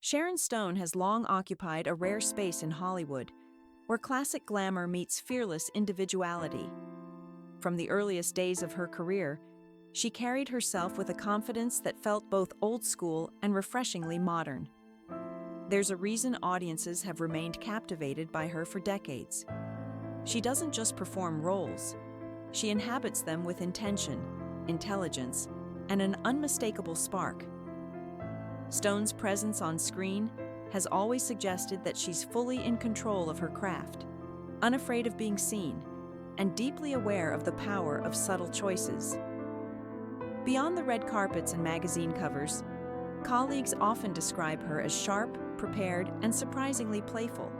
Sharon Stone has long occupied a rare space in Hollywood, where classic glamour meets fearless individuality. From the earliest days of her career, she carried herself with a confidence that felt both old school and refreshingly modern. There's a reason audiences have remained captivated by her for decades. She doesn't just perform roles, she inhabits them with intention, intelligence, and an unmistakable spark. Stone's presence on screen has always suggested that she's fully in control of her craft, unafraid of being seen, and deeply aware of the power of subtle choices. Beyond the red carpets and magazine covers, colleagues often describe her as sharp, prepared, and surprisingly playful.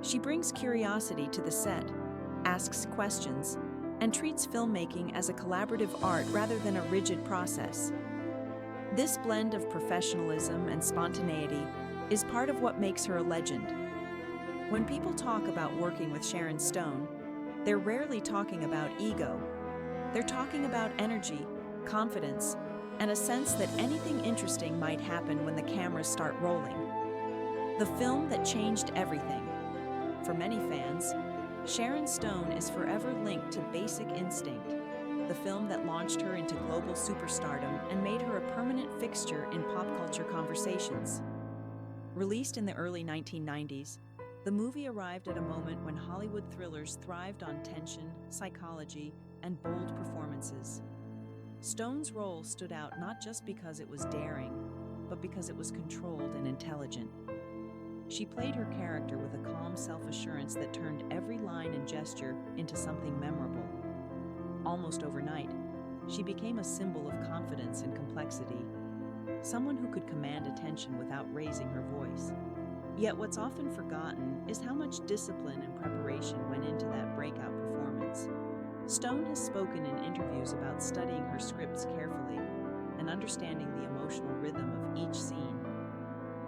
She brings curiosity to the set, asks questions, and treats filmmaking as a collaborative art rather than a rigid process. This blend of professionalism and spontaneity is part of what makes her a legend. When people talk about working with Sharon Stone, they're rarely talking about ego. They're talking about energy, confidence, and a sense that anything interesting might happen when the cameras start rolling. The film that changed everything. For many fans, Sharon Stone is forever linked to Basic Instinct, the film that launched her into global superstardom and made her a permanent fixture in pop culture conversations. Released in the early 1990s, the movie arrived at a moment when Hollywood thrillers thrived on tension, psychology, and bold performances. Stone's role stood out not just because it was daring, but because it was controlled and intelligent. She played her character with a calm self-assurance that turned every line and gesture into something memorable. Almost overnight, she became a symbol of confidence and complexity, someone who could command attention without raising her voice. Yet what's often forgotten is how much discipline and preparation went into that breakout performance. Stone has spoken in interviews about studying her scripts carefully and understanding the emotional rhythm of each scene.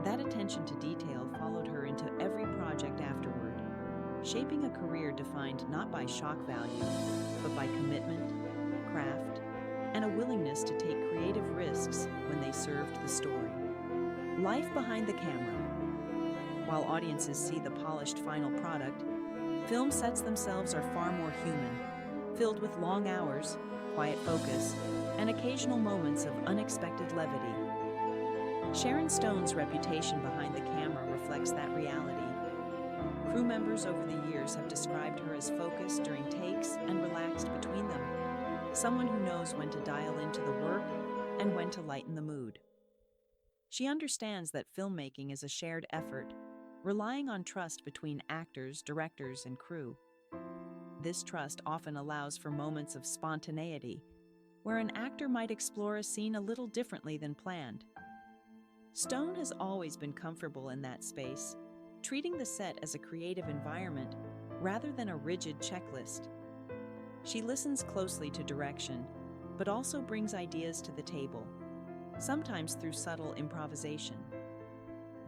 That attention to detail followed her into every project afterward, shaping a career defined not by shock value, but by commitment, craft, and a willingness to take creative risks when they served the story. Life behind the camera. While audiences see the polished final product, film sets themselves are far more human, filled with long hours, quiet focus, and occasional moments of unexpected levity. Sharon Stone's reputation behind the camera reflects that reality. Crew members over the years have described her as focused during takes and relaxed between them, someone who knows when to dial into the work and when to lighten the mood. She understands that filmmaking is a shared effort, relying on trust between actors, directors, and crew. This trust often allows for moments of spontaneity, where an actor might explore a scene a little differently than planned. Stone has always been comfortable in that space, treating the set as a creative environment rather than a rigid checklist. She listens closely to direction, but also brings ideas to the table, sometimes through subtle improvisation.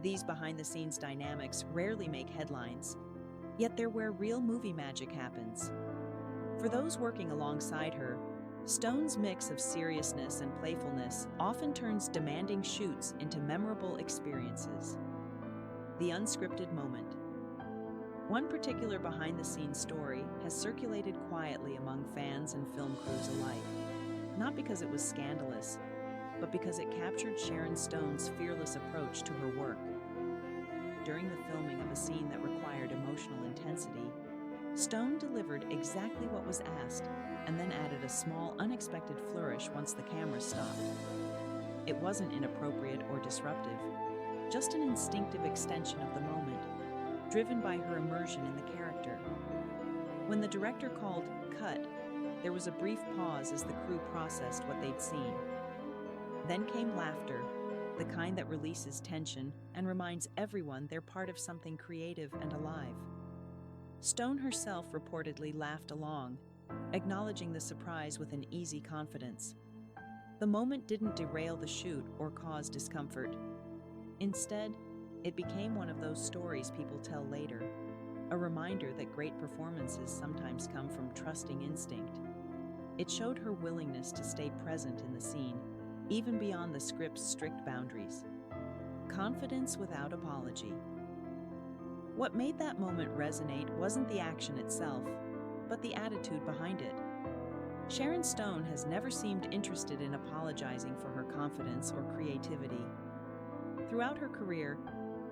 These behind-the-scenes dynamics rarely make headlines, yet they're where real movie magic happens. For those working alongside her, Stone's mix of seriousness and playfulness often turns demanding shoots into memorable experiences. The unscripted moment. One particular behind-the-scenes story has circulated quietly among fans and film crews alike, not because it was scandalous, but because it captured Sharon Stone's fearless approach to her work. During the filming of a scene that required emotional intensity, Stone delivered exactly what was asked and then added a small, unexpected flourish once the camera stopped. It wasn't inappropriate or disruptive, just an instinctive extension of the moment, driven by her immersion in the character. When the director called "cut," there was a brief pause as the crew processed what they'd seen. Then came laughter, the kind that releases tension and reminds everyone they're part of something creative and alive. Stone herself reportedly laughed along, acknowledging the surprise with an easy confidence. The moment didn't derail the shoot or cause discomfort. Instead, it became one of those stories people tell later, a reminder that great performances sometimes come from trusting instinct. It showed her willingness to stay present in the scene, even beyond the script's strict boundaries. confidence without apology. What made that moment resonate wasn't the action itself, but the attitude behind it. Sharon Stone has never seemed interested in apologizing for her confidence or creativity. Throughout her career,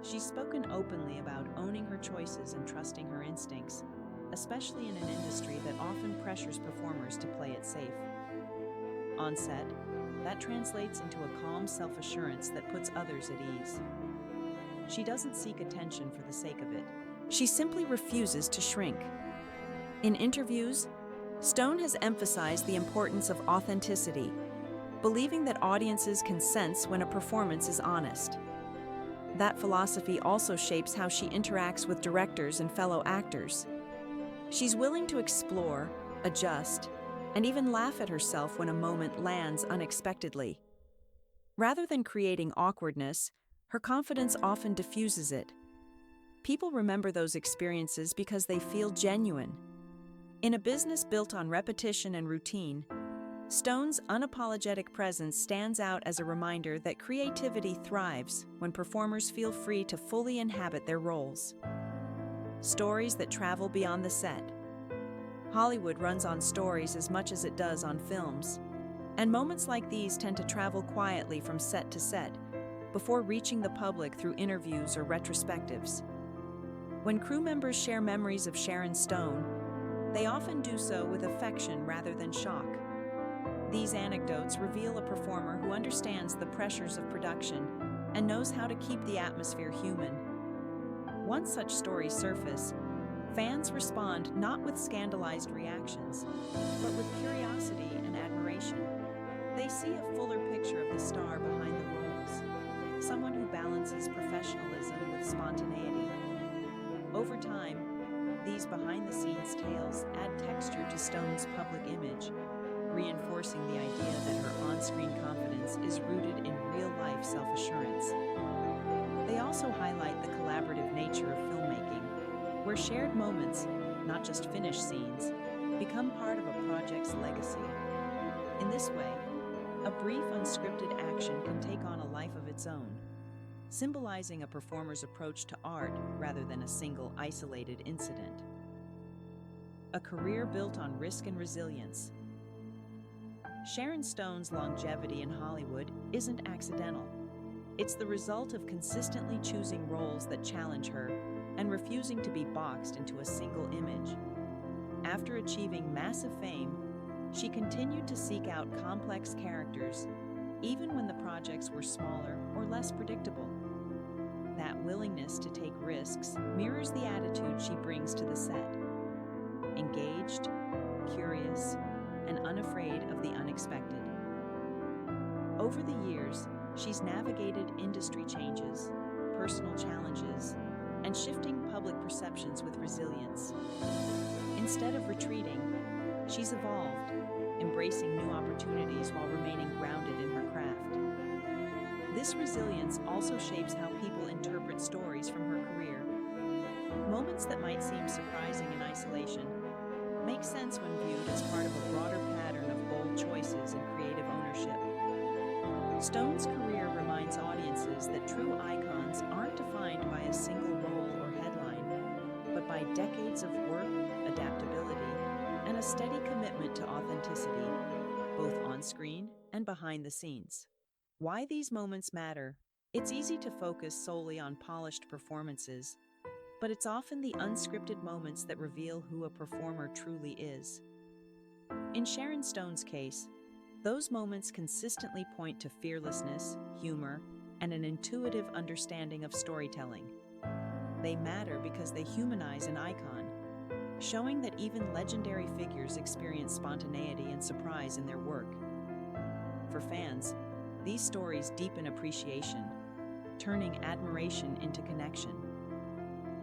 she's spoken openly about owning her choices and trusting her instincts, especially in an industry that often pressures performers to play it safe. On set, that translates into a calm self-assurance that puts others at ease. She doesn't seek attention for the sake of it. She simply refuses to shrink. In interviews, Stone has emphasized the importance of authenticity, believing that audiences can sense when a performance is honest. That philosophy also shapes how she interacts with directors and fellow actors. She's willing to explore, adjust, and even laugh at herself when a moment lands unexpectedly. Rather than creating awkwardness, her confidence often diffuses it. People remember those experiences because they feel genuine. In a business built on repetition and routine, Stone's unapologetic presence stands out as a reminder that creativity thrives when performers feel free to fully inhabit their roles. Stories that travel beyond the set. Hollywood runs on stories as much as it does on films, and moments like these tend to travel quietly from set to set before reaching the public through interviews or retrospectives. When crew members share memories of Sharon Stone, they often do so with affection rather than shock. These anecdotes reveal a performer who understands the pressures of production and knows how to keep the atmosphere human. Once such stories surface, fans respond not with scandalized reactions, but with curiosity and admiration. They see a fuller picture of the star behind the roles, someone who balances professionalism with spontaneity. Over time, these behind-the-scenes tales add texture to Stone's public image, reinforcing the idea that her on-screen confidence is rooted in real-life self-assurance. They also highlight the collaborative nature of filmmaking, where shared moments, not just finished scenes, become part of a project's legacy. In this way, a brief unscripted action can take on a life of its own, symbolizing a performer's approach to art rather than a single isolated incident. A career built on risk and resilience. Sharon Stone's longevity in Hollywood isn't accidental. It's the result of consistently choosing roles that challenge her and refusing to be boxed into a single image. After achieving massive fame, she continued to seek out complex characters, even when the projects were smaller or less predictable. That willingness to take risks mirrors the attitude she brings to the set. Engaged, curious, and unafraid of the unexpected. Over the years, she's navigated industry changes, personal challenges, and shifting public perceptions with resilience. Instead of retreating, she's evolved, embracing new opportunities while remaining grounded in her craft. This resilience also shapes how people interpret stories from her career. Moments that might seem surprising in isolation make sense when viewed as part of a broader pattern of bold choices and creative ownership. Stone's career reminds audiences that true icons aren't defined by a single role or headline, but by decades of work, adaptability, and a steady commitment to authenticity, both on screen and behind the scenes. Why these moments matter? It's easy to focus solely on polished performances, but it's often the unscripted moments that reveal who a performer truly is. In Sharon Stone's case, those moments consistently point to fearlessness, humor, and an intuitive understanding of storytelling. They matter because they humanize an icon, showing that even legendary figures experience spontaneity and surprise in their work. For fans, these stories deepen appreciation, turning admiration into connection.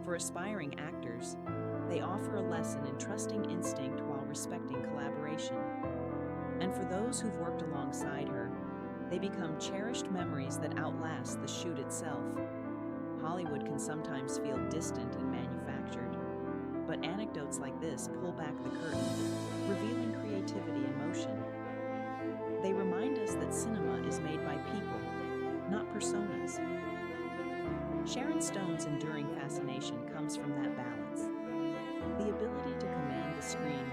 For aspiring actors, they offer a lesson in trusting instinct while respecting collaboration. And for those who've worked alongside her, they become cherished memories that outlast the shoot itself. Hollywood can sometimes feel distant and manufactured, but anecdotes like this pull back the curtain, revealing creativity and motion. They remind us that cinema is made by people, not personas. Sharon Stone's enduring fascination comes from that balance. The ability to command the screen